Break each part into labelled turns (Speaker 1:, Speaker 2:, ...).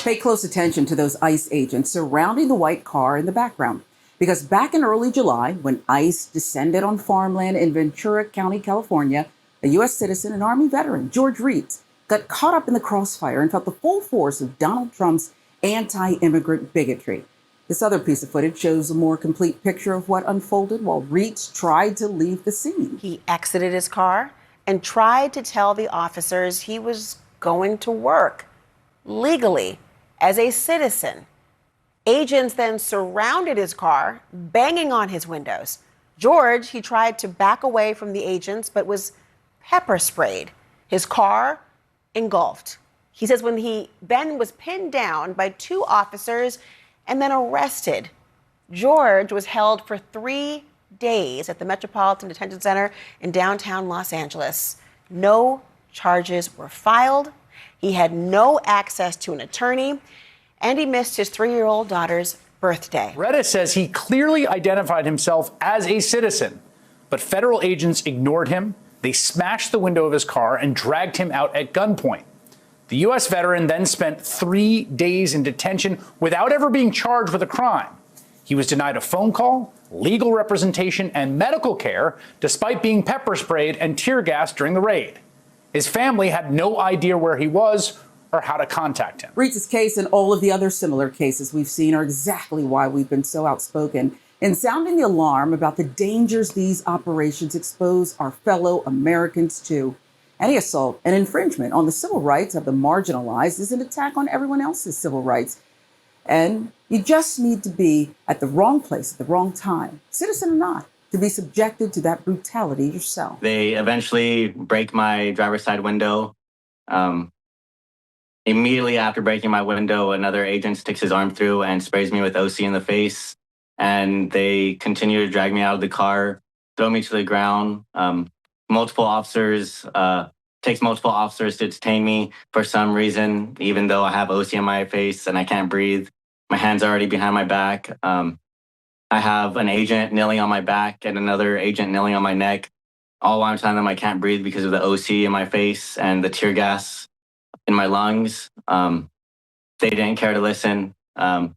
Speaker 1: Pay close attention to those ICE agents surrounding the white car in the background. Because back in early July, when ICE descended on farmland in Ventura County, California, a U.S. citizen and Army veteran, George Retes, got caught up in the crossfire and felt the full force of Donald Trump's anti-immigrant bigotry. This other piece of footage shows a more complete picture of what unfolded while Retes tried to leave the scene.
Speaker 2: He exited his car and tried to tell the officers he was going to work legally as a citizen. Agents then surrounded his car, banging on his windows. George, he tried to back away from the agents, but was pepper sprayed. His car engulfed. He says when he then was pinned down by 2 officers and then arrested, George was held for 3 days at the Metropolitan Detention Center in downtown Los Angeles. No charges were filed. He had no access to an attorney, and he missed his 3-year-old daughter's birthday.
Speaker 3: Retes says he clearly identified himself as a citizen, but federal agents ignored him. They smashed the window of his car and dragged him out at gunpoint. The U.S. veteran then spent 3 days in detention without ever being charged with a crime. He was denied a phone call, legal representation, and medical care, despite being pepper sprayed and tear gassed during the raid. His family had no idea where he was or how to contact him.
Speaker 1: Retes' case and all of the other similar cases we've seen are exactly why we've been so outspoken in sounding the alarm about the dangers these operations expose our fellow Americans to. Any assault and infringement on the civil rights of the marginalized is an attack on everyone else's civil rights. And you just need to be at the wrong place at the wrong time, citizen or not, to be subjected to that brutality yourself.
Speaker 4: They eventually break my driver's side window. Immediately after breaking my window, another agent sticks his arm through and sprays me with OC in the face. And they continue to drag me out of the car, throw me to the ground. Multiple officers, takes multiple officers to detain me for some reason, even though I have OC in my face and I can't breathe. My hands are already behind my back. I have an agent kneeling on my back and another agent kneeling on my neck, all while I'm telling them I can't breathe because of the OC in my face and the tear gas in my lungs. They didn't care to listen, and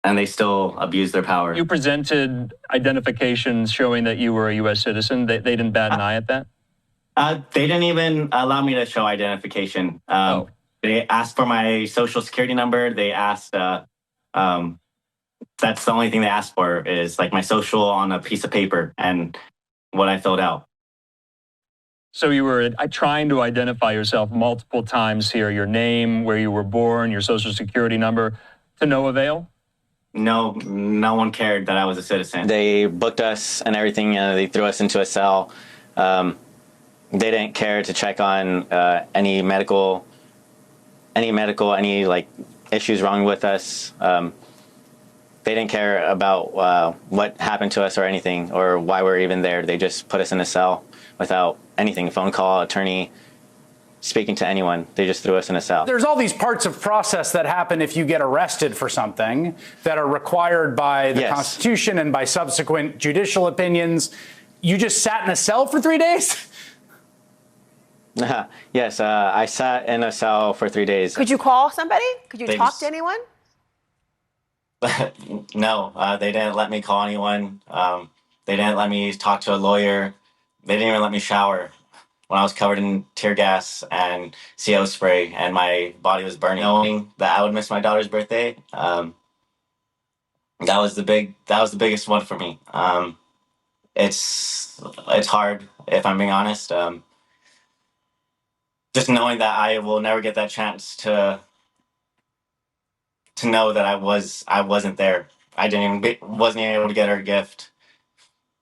Speaker 4: they still abused their power.
Speaker 5: You presented identifications showing that you were a U.S. citizen. They didn't bat an eye at that?
Speaker 4: They didn't even allow me to show identification. They asked for my social security number. They asked, that's the only thing they asked for is like my social on a piece of paper and what I filled out.
Speaker 5: So you were trying to identify yourself multiple times here, your name, where you were born, your social security number, to no avail?
Speaker 4: No one cared that I was a citizen.
Speaker 6: They booked us and everything, and they threw us into a cell. They didn't care to check on any medical, like issues wrong with us. They didn't care about what happened to us or anything, or why we're even there. They just put us in a cell without anything, phone call, attorney, speaking to anyone. They just threw us in a cell.
Speaker 3: There's all these parts of process that happen if you get arrested for something that are required by the Constitution and by subsequent judicial opinions. You just sat in a cell for 3 days?
Speaker 6: Yes, I sat in a cell for 3 days.
Speaker 2: Could you call somebody? Could you talk to anyone?
Speaker 4: No, they didn't let me call anyone. They didn't let me talk to a lawyer. They didn't even let me shower when I was covered in tear gas and CO spray and my body was burning. Knowing that I would miss my daughter's birthday, that was the biggest one for me. It's hard, if I'm being honest. Just knowing that I will never get that chance to know that I wasn't there. Wasn't even able to get her a gift.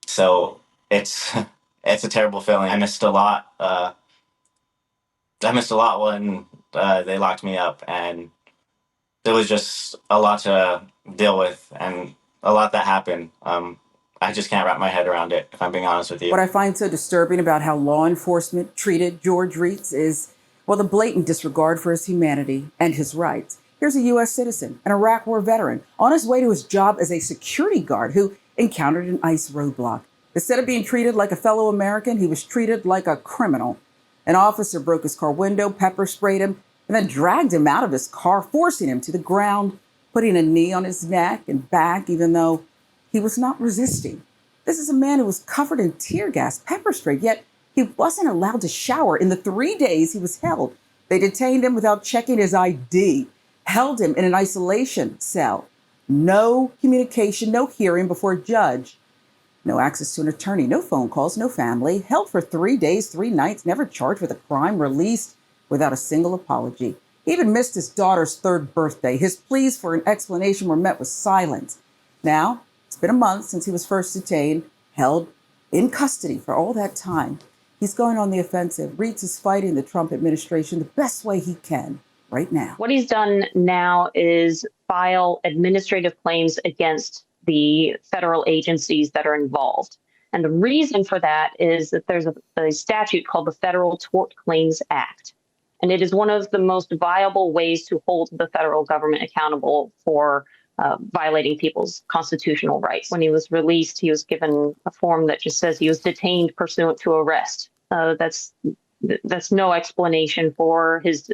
Speaker 4: So it's a terrible feeling. I missed a lot. I missed a lot when they locked me up, and there was just a lot to deal with and a lot that happened. I just can't wrap my head around it, if I'm being honest with you.
Speaker 1: What I find so disturbing about how law enforcement treated George Retes is, well, the blatant disregard for his humanity and his rights. Here's a U.S. citizen, an Iraq War veteran, on his way to his job as a security guard who encountered an ICE roadblock. Instead of being treated like a fellow American, he was treated like a criminal. An officer broke his car window, pepper sprayed him, and then dragged him out of his car, forcing him to the ground, putting a knee on his neck and back, even though he was not resisting. This is a man who was covered in tear gas, pepper spray, yet he wasn't allowed to shower in the 3 days he was held. They detained him without checking his ID, held him in an isolation cell. No communication, no hearing before a judge, no access to an attorney, no phone calls, no family, held for 3 days, 3 nights, never charged with a crime, released without a single apology. He even missed his daughter's 3rd birthday. His pleas for an explanation were met with silence. Now, it's been a month since he was first detained, held in custody for all that time. He's going on the offensive. Retes is fighting the Trump administration the best way he can right now.
Speaker 7: What he's done now is file administrative claims against the federal agencies that are involved. And the reason for that is that there's a statute called the Federal Tort Claims Act. And it is one of the most viable ways to hold the federal government accountable for violating people's constitutional rights. When he was released, he was given a form that just says he was detained pursuant to arrest. That's no explanation for his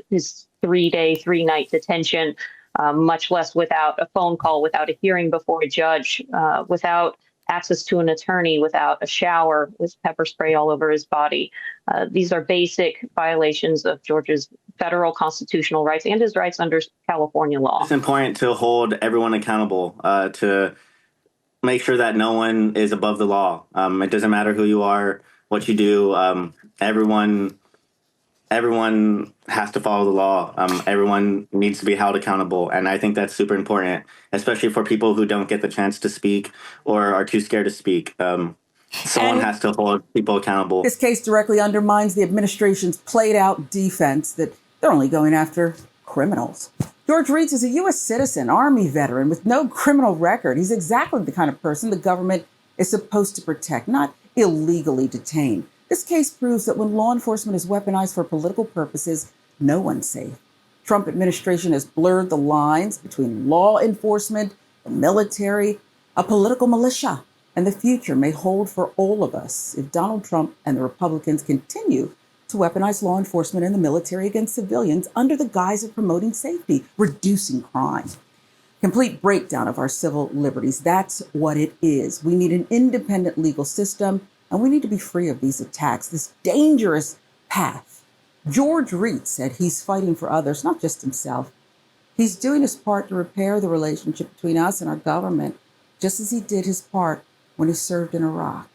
Speaker 7: 3-day, 3-night detention, much less without a phone call, without a hearing before a judge, without access to an attorney, without a shower, with pepper spray all over his body. These are basic violations of George's federal constitutional rights and his rights under California law.
Speaker 4: It's important to hold everyone accountable, to make sure that no one is above the law. It doesn't matter who you are, what you do. Everyone has to follow the law. Everyone needs to be held accountable. And I think that's super important, especially for people who don't get the chance to speak or are too scared to speak. Someone has to hold people accountable.
Speaker 1: This case directly undermines the administration's played out defense that they're only going after criminals. George Retes is a U.S. citizen, Army veteran with no criminal record. He's exactly the kind of person the government is supposed to protect, not illegally detained. This case proves that when law enforcement is weaponized for political purposes, no one's safe. Trump administration has blurred the lines between law enforcement, the military, a political militia, and the future may hold for all of us if Donald Trump and the Republicans continue to weaponize law enforcement and the military against civilians under the guise of promoting safety, reducing crime. Complete breakdown of our civil liberties. That's what it is. We need an independent legal system, and we need to be free of these attacks, this dangerous path. George Retes said he's fighting for others, not just himself. He's doing his part to repair the relationship between us and our government, just as he did his part when he served in Iraq.